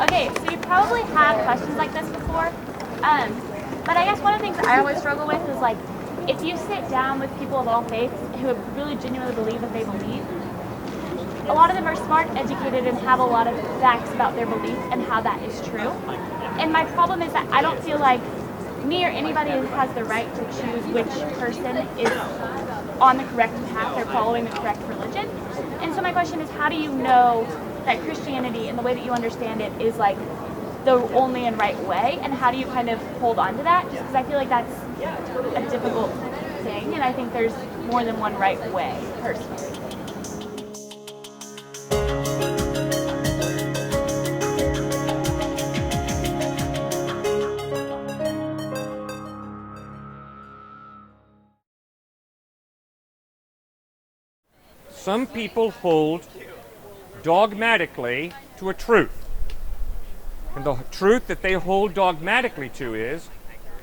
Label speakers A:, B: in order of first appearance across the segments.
A: Okay, so you probably had questions like this before, but I guess one of the things I always struggle with is like, if you sit down with people of all faiths who really genuinely believe what they believe, a lot of them are smart, educated, and have a lot of facts about their belief and how that is true. And my problem is that I don't feel like me or anybody has the right to choose which person is on the correct path or following the correct religion. And so my question is, how do you know that Christianity and the way that you understand it is like the only and right way, and how do you kind of hold on to that? Just because I feel like that's a difficult thing, and I think there's more than one right way, personally.
B: Some people hold dogmatically to a truth. And the truth that they hold dogmatically to is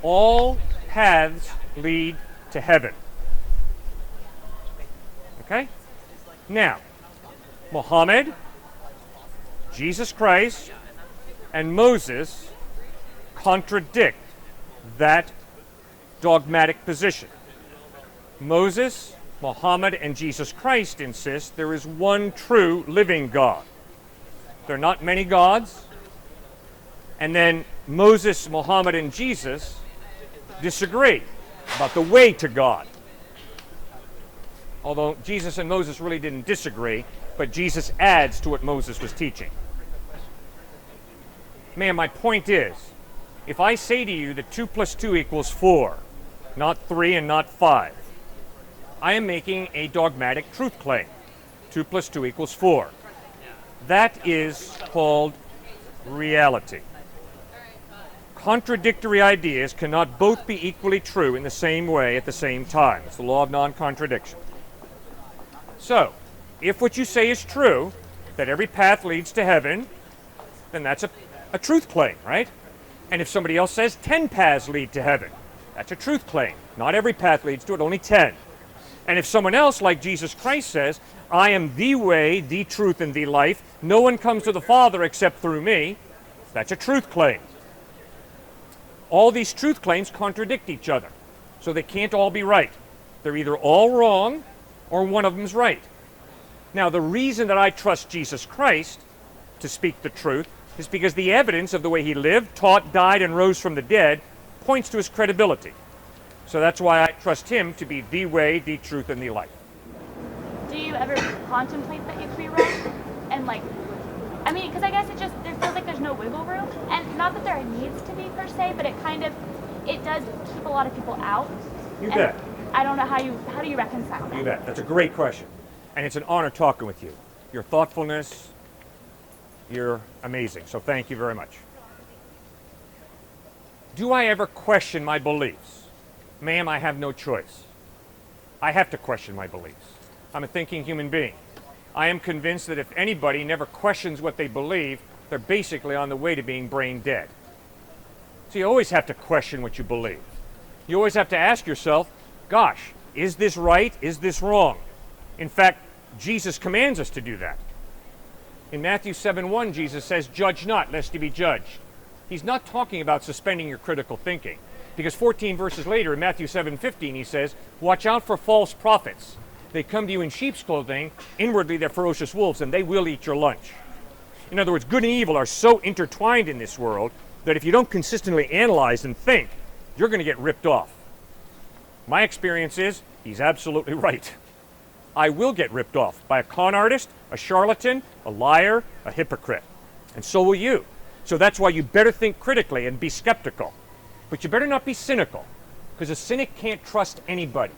B: all paths lead to heaven. Okay? Now, Muhammad, Jesus Christ, and Moses contradict that dogmatic position. Moses, Muhammad, and Jesus Christ insist there is one true living God. There are not many gods. And then Moses, Muhammad, and Jesus disagree about the way to God. Although Jesus and Moses really didn't disagree, but Jesus adds to what Moses was teaching. Man, my point is, if I say to you that 2 + 2 = 4, not 3 and not 5, I am making a dogmatic truth claim. 2 + 2 = 4. That is called reality. Contradictory ideas cannot both be equally true in the same way at the same time. It's the law of non-contradiction. So, if what you say is true, that every path leads to heaven, then that's a truth claim, right? And if somebody else says 10 paths lead to heaven, that's a truth claim. Not every path leads to it, only 10. And if someone else, like Jesus Christ, says, I am the way, the truth, and the life, no one comes to the Father except through me, that's a truth claim. All these truth claims contradict each other, so they can't all be right. They're either all wrong or one of them's right. Now, the reason that I trust Jesus Christ to speak the truth is because the evidence of the way he lived, taught, died, and rose from the dead points to his credibility. So that's why I trust him to be the way, the truth, and the life.
A: Do you ever contemplate that you could be wrong? And like, I mean, because I guess it feels like there's no wiggle room. And not that there needs to be per se, but it does keep a lot of people out.
B: You bet.
A: I don't know how do you reconcile that?
B: You bet. That's a great question. And it's an honor talking with you. Your thoughtfulness, you're amazing. So thank you very much. Do I ever question my beliefs? Ma'am, I have no choice. I have to question my beliefs. I'm a thinking human being. I am convinced that if anybody never questions what they believe, they're basically on the way to being brain dead. So you always have to question what you believe. You always have to ask yourself, gosh, is this right? Is this wrong? In fact, Jesus commands us to do that. In Matthew 7:1, Jesus says, judge not, lest you be judged. He's not talking about suspending your critical thinking. Because 14 verses later in Matthew 7:15, he says, watch out for false prophets. They come to you in sheep's clothing, inwardly they're ferocious wolves, and they will eat your lunch. In other words, good and evil are so intertwined in this world that if you don't consistently analyze and think, you're going to get ripped off. My experience is, he's absolutely right. I will get ripped off by a con artist, a charlatan, a liar, a hypocrite. And so will you. So that's why you better think critically and be skeptical. But you better not be cynical, because a cynic can't trust anybody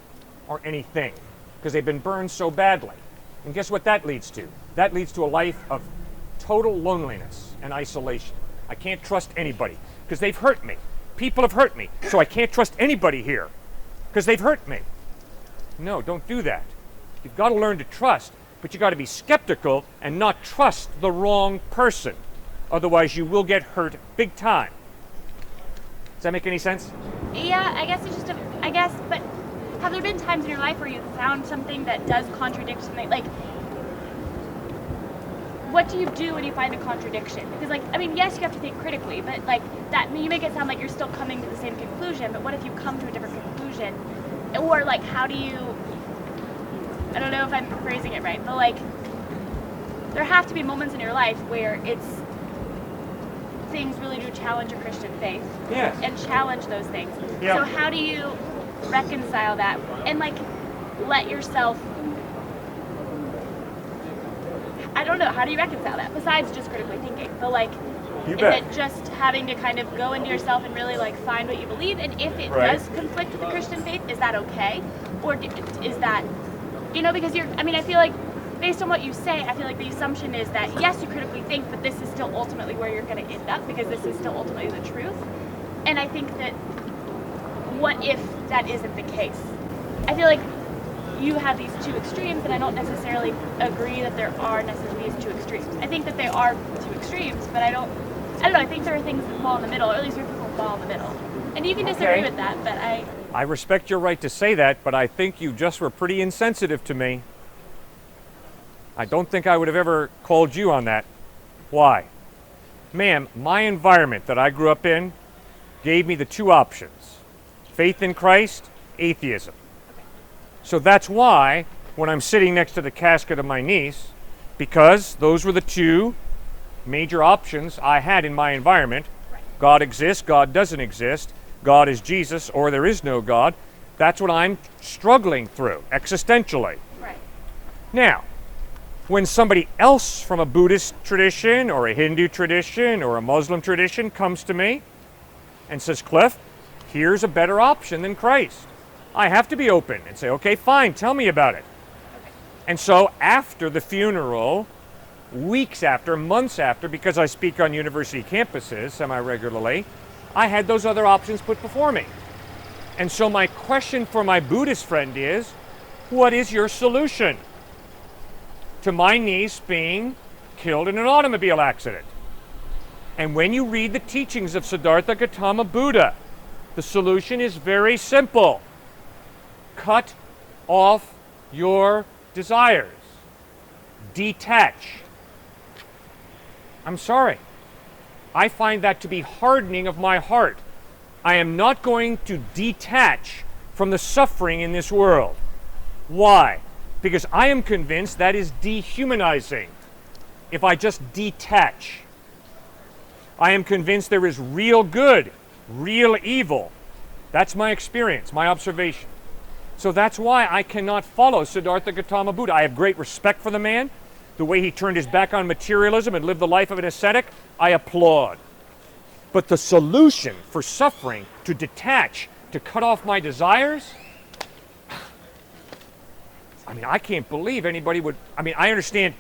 B: or anything, because they've been burned so badly. And guess what that leads to? That leads to a life of total loneliness and isolation. I can't trust anybody, because they've hurt me. People have hurt me, so I can't trust anybody here, because they've hurt me. No, don't do that. You've got to learn to trust, but you've got to be skeptical and not trust the wrong person. Otherwise, you will get hurt big time. Does that make any sense?
A: Yeah, I guess it's just but have there been times in your life where you've found something that does contradict something? Like, what do you do when you find a contradiction? Because, like, I mean, yes, you have to think critically, but, like, that, you make it sound like you're still coming to the same conclusion, but what if you come to a different conclusion? Or, like, how do you, I don't know if I'm phrasing it right, but, like, there have to be moments in your life where things really do challenge your Christian faith.
B: Yes.
A: And challenge those things.
B: Yeah.
A: So how do you reconcile that and, like, let yourself, I don't know, how do you reconcile that besides just critically thinking? But, like, is it just having to kind of go into yourself and really, like, find what you believe? And if it does conflict with the Christian faith, is that okay? Or is that, you know, because I feel like based on what you say, I feel like the assumption is that, yes, you critically think, but this is still ultimately where you're going to end up because this is still ultimately the truth. And I think that, what if that isn't the case? I feel like you have these two extremes, and I don't necessarily agree that there are necessarily these two extremes. I think that there are two extremes, but I don't know, I think there are things that fall in the middle, or at least your people fall in the middle. And you can disagree with that, but
B: I respect your right to say that, but I think you just were pretty insensitive to me. I don't think I would have ever called you on that. Why? Ma'am, my environment that I grew up in gave me the two options: faith in Christ, atheism. So that's why when I'm sitting next to the casket of my niece, because those were the two major options I had in my environment. God exists, God doesn't exist, God is Jesus, or there is no God. That's what I'm struggling through existentially.
A: Right.
B: Now, when somebody else from a Buddhist tradition or a Hindu tradition or a Muslim tradition comes to me and says, Cliff, here's a better option than Christ, I have to be open and say, okay, fine, tell me about it.
A: Okay.
B: And so after the funeral, weeks after, months after, because I speak on university campuses semi-regularly, I had those other options put before me. And so my question for my Buddhist friend is, what is your solution to my niece being killed in an automobile accident? And when you read the teachings of Siddhartha Gautama Buddha, the solution is very simple. Cut off your desires. Detach. I'm sorry. I find that to be hardening of my heart. I am not going to detach from the suffering in this world. Why? Because I am convinced that is dehumanizing if I just detach. I am convinced there is real good, real evil. That's my experience, my observation. So that's why I cannot follow Siddhartha Gautama Buddha. I have great respect for the man. The way he turned his back on materialism and lived the life of an ascetic, I applaud. But the solution for suffering, to detach, to cut off my desires, I can't believe anybody would. I understand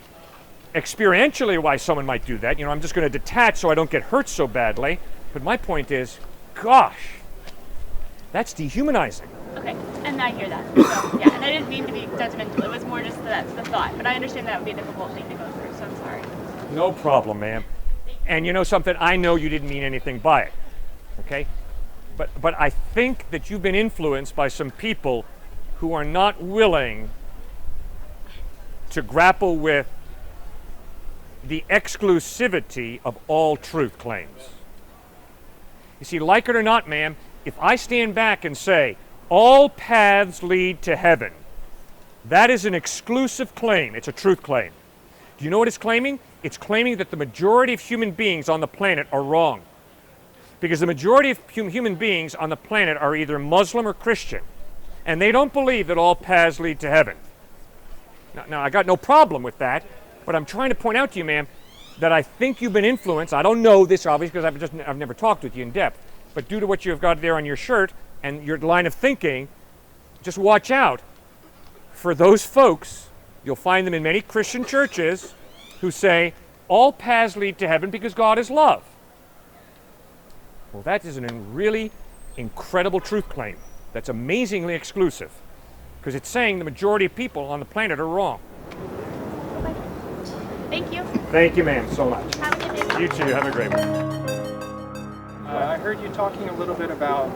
B: experientially why someone might do that. I'm just going to detach so I don't get hurt so badly. But my point is, gosh, that's dehumanizing.
A: Okay, and I hear that. So, yeah, and I didn't mean to be judgmental. It was more just that's the thought. But I understand that would be a difficult thing to go through, so I'm sorry.
B: No problem, ma'am. And you know something? I know you didn't mean anything by it, okay? But I think that you've been influenced by some people who are not willing to grapple with the exclusivity of all truth claims. You see, like it or not, ma'am, if I stand back and say, all paths lead to heaven, that is an exclusive claim. It's a truth claim. Do you know what it's claiming? It's claiming that the majority of human beings on the planet are wrong. Because the majority of human beings on the planet are either Muslim or Christian. And they don't believe that all paths lead to heaven. Now, I got no problem with that, but I'm trying to point out to you, ma'am, that I think you've been influenced. I don't know this, obviously, because I've never talked with you in depth. But due to what you've got there on your shirt and your line of thinking, just watch out for those folks. You'll find them in many Christian churches who say, all paths lead to heaven because God is love. Well, that is a really incredible truth claim. That's amazingly exclusive, because it's saying the majority of people on the planet are wrong.
A: Okay. Thank you.
B: Thank you, ma'am, so much.
A: Have a good day.
B: You too. Have a great one.
C: I heard you talking a little bit about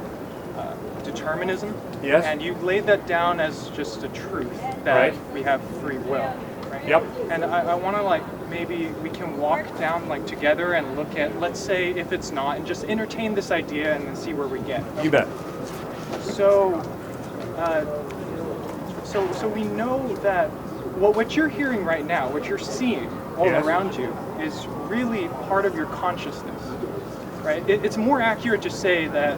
C: determinism.
B: Yes.
C: And you laid that down as just a truth that we have free will. Right?
B: Yep.
C: And I want to maybe we can walk down like together and look at, let's say if it's not, and just entertain this idea and then see where we get.
B: You bet.
C: So, so we know that what you're hearing right now, what you're seeing all
B: Yes.
C: around you, is really part of your consciousness, right? It's more accurate to say that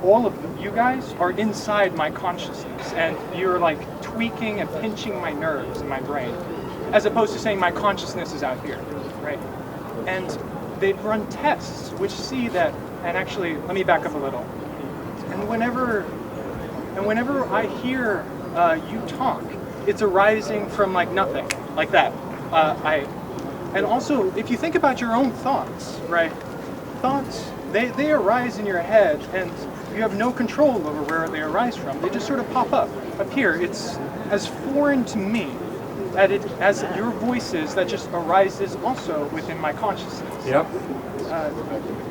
C: all of you guys are inside my consciousness, and you're like tweaking and pinching my nerves in my brain, as opposed to saying my consciousness is out here, right? And they've run tests which see that, and actually, let me back up a little. And whenever I hear you talk, it's arising from like nothing, like that. And also, if you think about your own thoughts, right? Thoughts, they arise in your head, and you have no control over where they arise from. They just sort of pop up here. It's as foreign to me as your voices that just arises also within my consciousness.
B: Yep.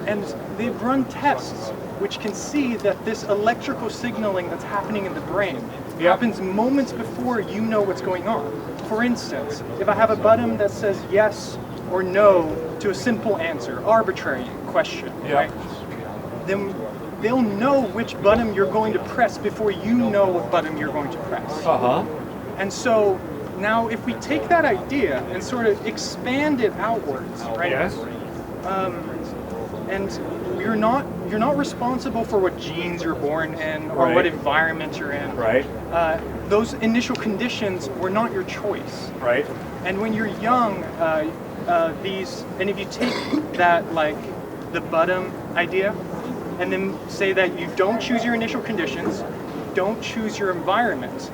C: And they've run tests which can see that this electrical signaling that's happening in the brain happens moments before you know what's going on. For instance, if I have a button that says yes or no to a simple answer, arbitrary question, right? Then they'll know which button you're going to press before you know what button you're going to press.
B: Uh-huh.
C: And so now if we take that idea and sort of expand it outwards, right?
B: Yes.
C: And you're not responsible for what genes you're born in or what environment you're in.
B: Right.
C: Those initial conditions were not your choice.
B: Right.
C: And when you're young, and if you take that, like the bottom idea, and then say that you don't choose your initial conditions, don't choose your environment,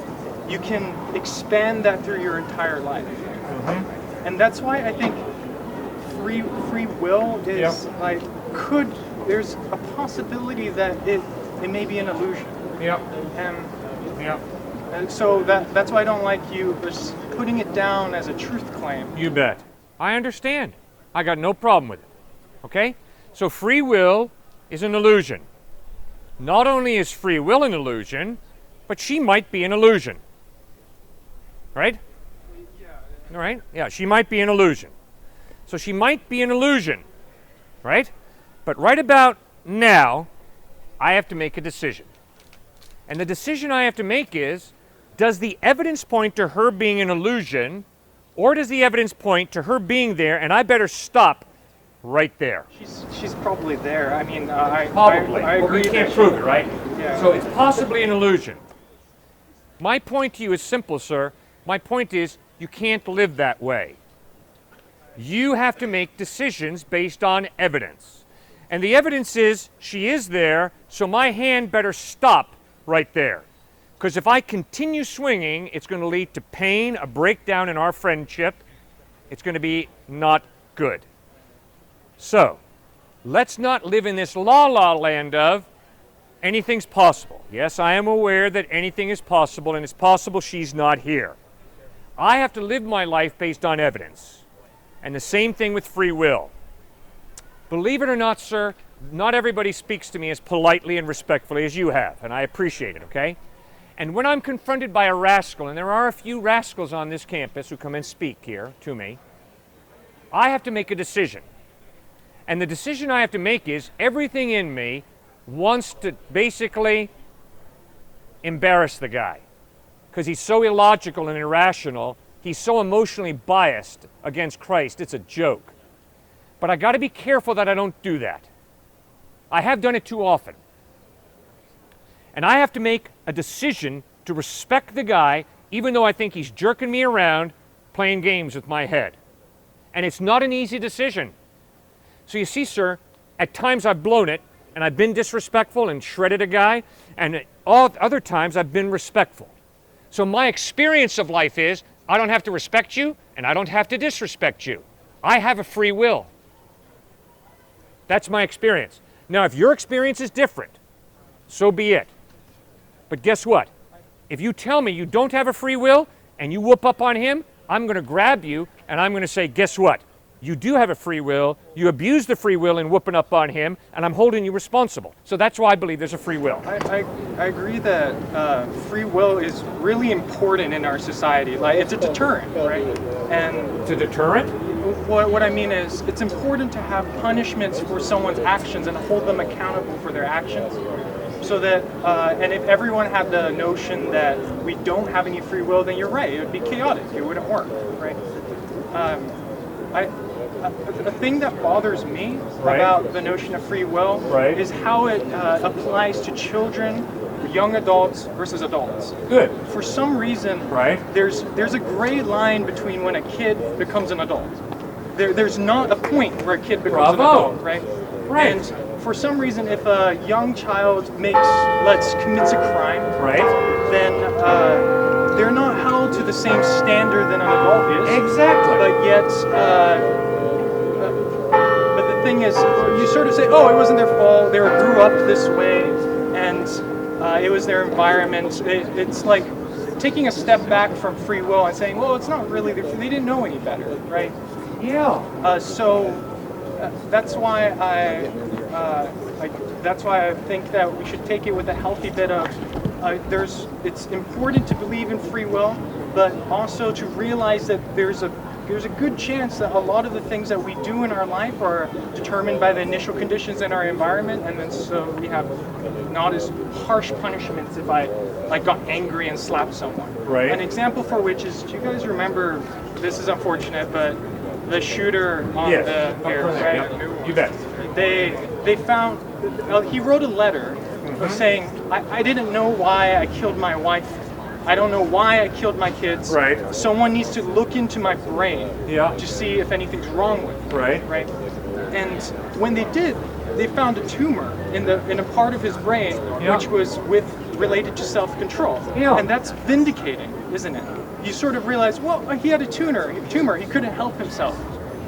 C: you can expand that through your entire life. Mm-hmm. And that's why I think free will is like, there's a possibility that it may be an illusion.
B: Yep.
C: And so that's why I don't like you just putting it down as a truth claim.
B: You bet. I understand. I got no problem with it. Okay? So free will is an illusion. Not only is free will an illusion, but she might be an illusion. Right? All right? Yeah, she might be an illusion. So she might be an illusion. Right? But right about now, I have to make a decision. And the decision I have to make is, does the evidence point to her being an illusion, or does the evidence point to her being there, and I better stop right there?
C: She's probably there. I mean,
B: Probably.
C: I agree.
B: But we can't prove it, right?
C: Yeah.
B: So it's possibly an illusion. My point to you is simple, sir. My point is, you can't live that way. You have to make decisions based on evidence. And the evidence is she is there, so my hand better stop right there. Because if I continue swinging, it's going to lead to pain, a breakdown in our friendship. It's going to be not good. So, let's not live in this la-la land of anything's possible. Yes, I am aware that anything is possible, and it's possible she's not here. I have to live my life based on evidence. And the same thing with free will. Believe it or not, sir, not everybody speaks to me as politely and respectfully as you have, and I appreciate it, okay? And when I'm confronted by a rascal, and there are a few rascals on this campus who come and speak here to me, I have to make a decision. And the decision I have to make is everything in me wants to basically embarrass the guy because he's so illogical and irrational. He's so emotionally biased against Christ. It's a joke. But I got to be careful that I don't do that. I have done it too often. And I have to make a decision to respect the guy, even though I think he's jerking me around, playing games with my head. And it's not an easy decision. So you see, sir, at times I've blown it, and I've been disrespectful and shredded a guy, and all other times I've been respectful. So my experience of life is, I don't have to respect you, and I don't have to disrespect you. I have a free will. That's my experience. Now, if your experience is different, so be it. But guess what? If you tell me you don't have a free will and you whoop up on him, I'm going to grab you and I'm going to say, guess what? You do have a free will. You abuse the free will in whooping up on him, and I'm holding you responsible. So that's why I believe there's a free will.
C: I agree that free will is really important in our society. Like, it's a deterrent, right? And
B: It's a deterrent?
C: what I mean is, it's important to have punishments for someone's actions and hold them accountable for their actions. So that, and if everyone had the notion that we don't have any free will, then you're right, it would be chaotic, it wouldn't work, right? A thing that bothers me about the notion of free will is how it applies to children, young adults versus adults.
B: Good.
C: For some reason, there's a gray line between when a kid becomes an adult. There's not a point where a kid becomes an adult, right? And for some reason, if a young child commits a crime, then they're not held to the same standard that an adult is.
B: Exactly.
C: But yet, but the thing is, you sort of say, oh, it wasn't their fault. They grew up this way, and it was their environment. It's like taking a step back from free will and saying, well, it's not really they didn't know any better, right?
B: Yeah.
C: So that's why I think that we should take it with a healthy bit of it's important to believe in free will, but also to realize that there's a good chance that a lot of the things that we do in our life are determined by the initial conditions in our environment, and then so we have not as harsh punishments if I got angry and slapped someone.
B: Right.
C: An example for which is, do you guys remember, this is unfortunate, but the shooter on the here, right?
B: You bet.
C: They found, he wrote a letter saying, I didn't know why I killed my wife. I don't know why I killed my kids.
B: Right.
C: Someone needs to look into my brain to see if anything's wrong with it. Right. And when they did, they found a tumor in a part of his brain which was related to self-control. And that's vindicating, isn't it? You sort of realize, well, he had a tumor, he couldn't help himself,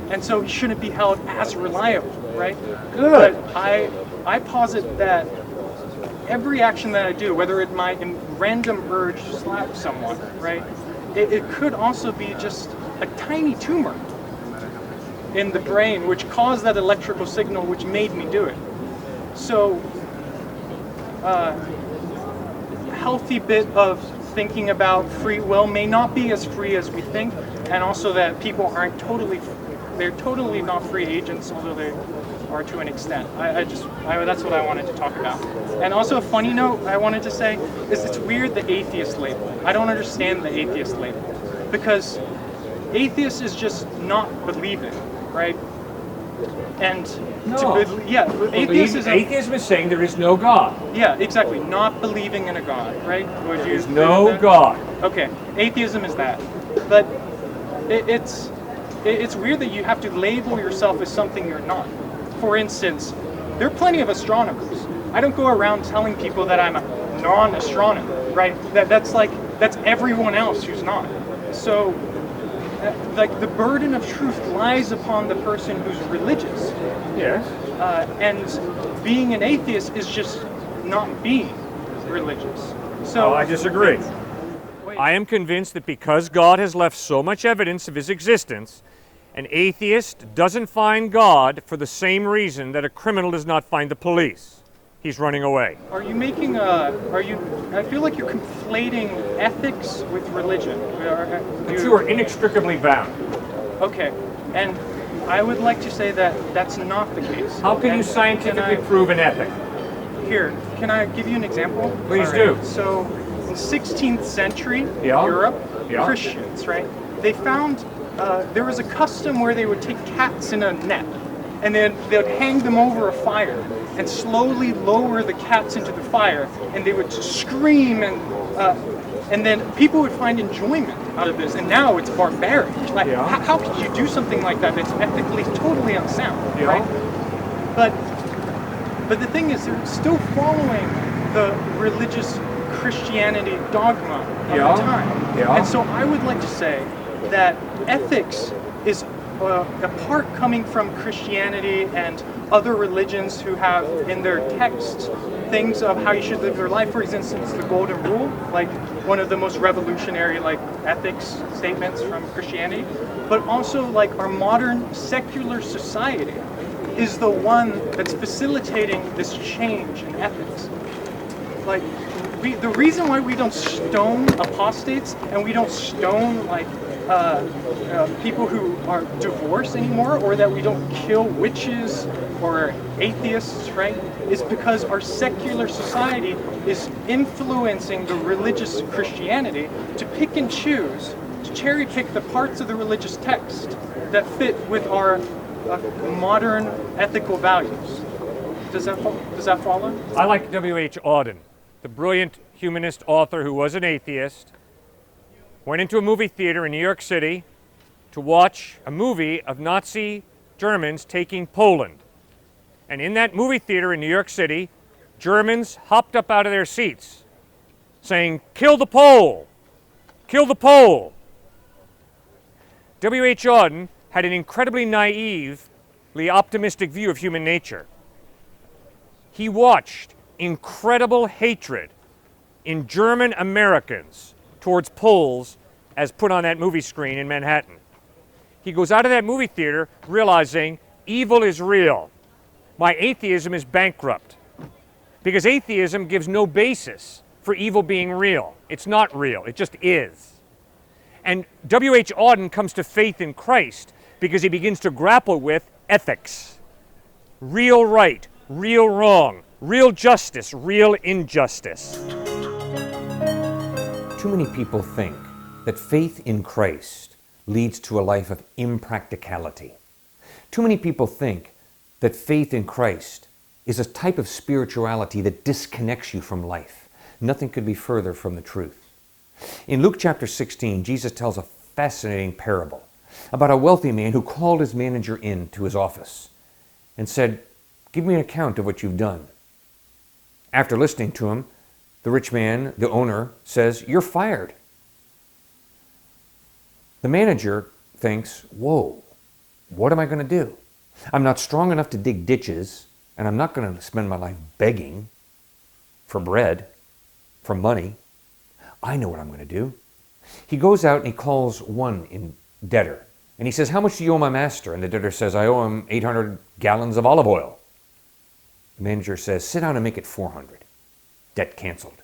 C: and so he shouldn't be held as reliable, right?
B: Good.
C: But I posit that every action that I do, whether it might in random urge slap someone, right, it could also be just a tiny tumor in the brain which caused that electrical signal which made me do it. So healthy bit of thinking about free will may not be as free as we think, and also that people aren't they're totally not free agents, although they are to an extent. That's what I wanted to talk about. And also a funny note I wanted to say is it's weird, the atheist label. I don't understand the atheist label, because atheist is just not believing, right? And
B: atheism is saying there is no God.
C: Yeah, exactly. Not believing in a God, right? Would you?
B: There's no God.
C: Okay, atheism is that, but it's weird that you have to label yourself as something you're not. For instance, there are plenty of astronomers. I don't go around telling people that I'm a non-astronomer, right? That's everyone else who's not. So, the burden of truth lies upon the person who's religious.
B: Yes.
C: And being an atheist is just not being religious. So
B: I disagree. I am convinced that because God has left so much evidence of his existence, an atheist doesn't find God for the same reason that a criminal does not find the police. He's running away.
C: I feel like you're conflating ethics with religion.
B: The two are inextricably bound.
C: Okay, and I would like to say that that's not the case.
B: How can you scientifically prove an ethic?
C: Here, can I give you an example?
B: Please do.
C: So, in 16th century Europe, Christians, right? They found there was a custom where they would take cats in a net, and then they'd hang them over a fire and slowly lower the cats into the fire, and they would scream, and then people would find enjoyment out of this. And now it's barbaric. How could you do something like that? That's ethically totally unsound, right? But the thing is, they're still following the religious Christianity dogma of the time. And so I would like to say that ethics is a part coming from Christianity and other religions who have in their texts things of how you should live your life. For instance, the Golden Rule, one of the most revolutionary ethics statements from Christianity. But also our modern secular society is the one that's facilitating this change in ethics. The reason why we don't stone apostates and we don't stone people who are divorced anymore, or that we don't kill witches or atheists, right, is because our secular society is influencing the religious Christianity to pick and choose, to cherry pick the parts of the religious text that fit with our modern ethical values. Does that follow?
B: I like W.H. Auden, the brilliant humanist author who was an atheist, went into a movie theater in New York City to watch a movie of Nazi Germans taking Poland. And in that movie theater in New York City, Germans hopped up out of their seats saying, "Kill the Pole! Kill the Pole!" W.H. Auden had an incredibly naively optimistic view of human nature. He watched incredible hatred in German Americans towards Poles as put on that movie screen in Manhattan. He goes out of that movie theater realizing evil is real. My atheism is bankrupt. Because atheism gives no basis for evil being real. It's not real, it just is. And W.H. Auden comes to faith in Christ because he begins to grapple with ethics. Real right, real wrong, real justice, real injustice. Too many people think that faith in Christ leads to a life of impracticality. Too many people think that faith in Christ is a type of spirituality that disconnects you from life. Nothing could be further from the truth. In Luke chapter 16, Jesus tells a fascinating parable about a wealthy man who called his manager into his office and said, "Give me an account of what you've done." After listening to him, the rich man, the owner, says, "You're fired." The manager thinks, "Whoa, what am I going to do? I'm not strong enough to dig ditches, and I'm not going to spend my life begging for bread, for money. I know what I'm going to do." He goes out and he calls one debtor, and he says, "How much do you owe my master?" And the debtor says, "I owe him 800 gallons of olive oil." The manager says, "Sit down and make it 400. Debt canceled.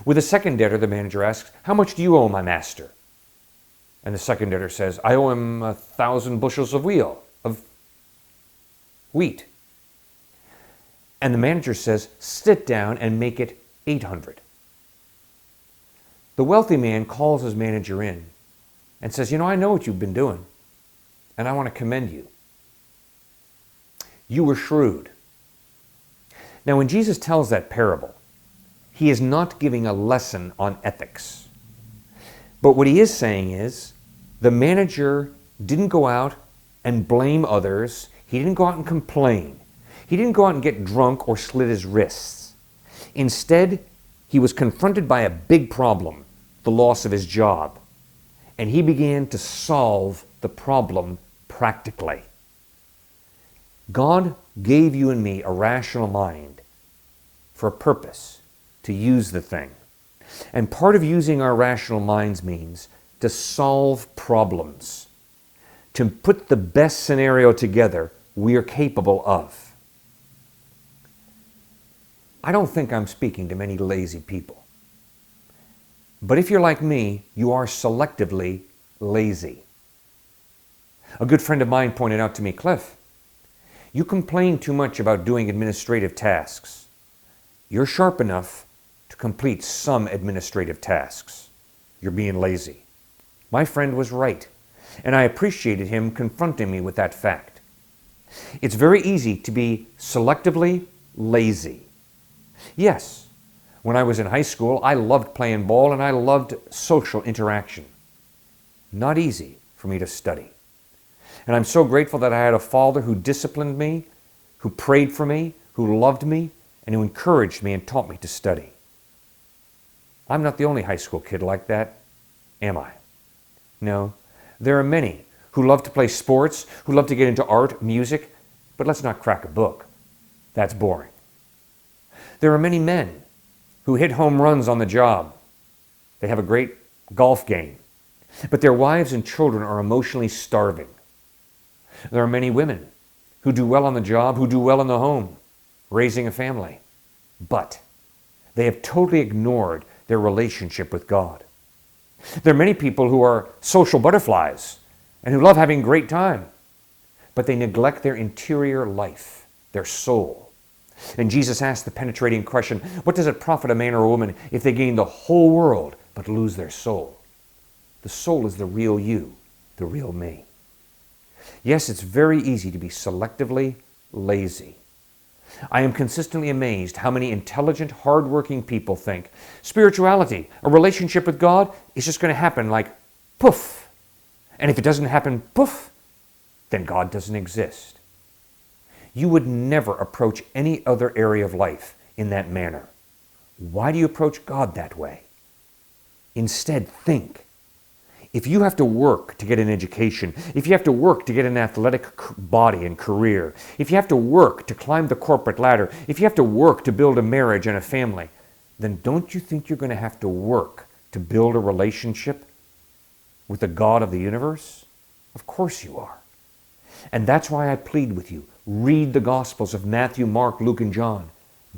B: With the second debtor, the manager asks, "How much do you owe my master?" And the second debtor says, "I owe him 1,000 bushels of wheat. And the manager says, "Sit down and make it 800. The wealthy man calls his manager in and says, "I know what you've been doing, and I want to commend you. You were shrewd." Now, when Jesus tells that parable, he is not giving a lesson on ethics. But what he is saying is, the manager didn't go out and blame others. He didn't go out and complain. He didn't go out and get drunk or slit his wrists. Instead, he was confronted by a big problem, the loss of his job. And he began to solve the problem practically. God gave you and me a rational mind for a purpose, to use the thing. And part of using our rational minds means to solve problems, to put the best scenario together we are capable of. I don't think I'm speaking to many lazy people. But if you're like me, you are selectively lazy. A good friend of mine pointed out to me, "Cliff, you complain too much about doing administrative tasks. You're sharp enough to complete some administrative tasks. You're being lazy." My friend was right, and I appreciated him confronting me with that fact. It's very easy to be selectively lazy. Yes, when I was in high school, I loved playing ball and I loved social interaction. Not easy for me to study. And I'm so grateful that I had a father who disciplined me, who prayed for me, who loved me, and who encouraged me and taught me to study. I'm not the only high school kid like that, am I? No, there are many who love to play sports, who love to get into art, music, but let's not crack a book. That's boring. There are many men who hit home runs on the job. They have a great golf game, but their wives and children are emotionally starving. There are many women who do well on the job, who do well in the home, raising a family, but they have totally ignored their relationship with God.
D: There are many people who are social butterflies and who love having a great time, but they neglect their interior life, their soul. And Jesus asked the penetrating question, what does it profit a man or a woman if they gain the whole world but lose their soul? The soul is the real you, the real me. Yes, it's very easy to be selectively lazy. I am consistently amazed how many intelligent, hardworking people think spirituality, a relationship with God, is just going to happen like poof. And if it doesn't happen poof, then God doesn't exist. You would never approach any other area of life in that manner. Why do you approach God that way? Instead, think. If you have to work to get an education, if you have to work to get an athletic body and career, if you have to work to climb the corporate ladder, if you have to work to build a marriage and a family, then don't you think you're going to have to work to build a relationship with the God of the universe? Of course you are. And that's why I plead with you. Read the Gospels of Matthew, Mark, Luke, and John.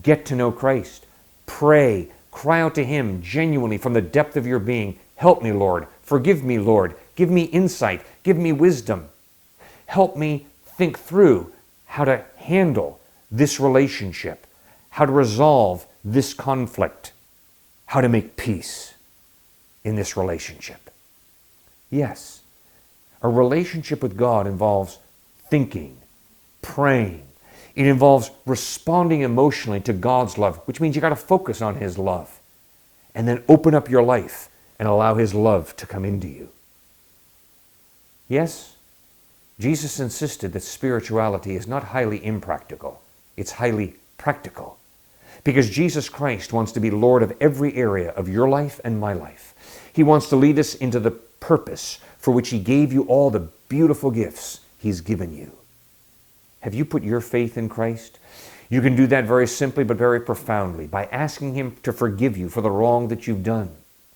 D: Get to know Christ. Pray. Cry out to Him genuinely from the depth of your being. Help me, Lord. Forgive me, Lord. Give me insight. Give me wisdom. Help me think through how to handle this relationship, how to resolve this conflict, how to make peace in this relationship. Yes, a relationship with God involves thinking, praying. It involves responding emotionally to God's love, which means you got to focus on His love and then open up your life and allow His love to come into you. Yes, Jesus insisted that spirituality is not highly impractical, it's highly practical. Because Jesus Christ wants to be Lord of every area of your life and my life. He wants to lead us into the purpose for which He gave you all the beautiful gifts He's given you. Have you put your faith in Christ? You can do that very simply but very profoundly by asking Him to forgive you for the wrong that you've done,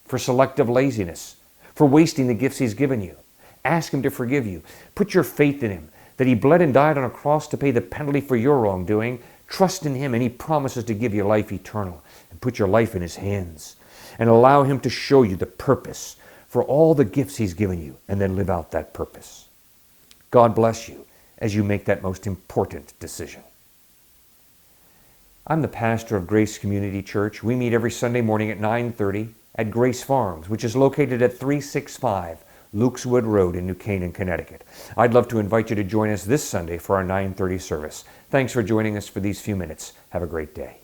D: for selective laziness, for wasting the gifts He's given you. Ask Him to forgive you. Put your faith in Him, that He bled and died on a cross to pay the penalty for your wrongdoing. Trust in Him, and He promises to give you life eternal. And put your life in His hands and allow Him to show you the purpose for all the gifts He's given you, and then live out that purpose. God bless you as you make that most important decision. I'm the pastor of Grace Community Church. We meet every Sunday morning at 9:30 at Grace Farms, which is located at 365 Lukeswood Road in New Canaan, Connecticut. I'd love to invite you to join us this Sunday for our 9:30 service. Thanks for joining us for these few minutes. Have a great day.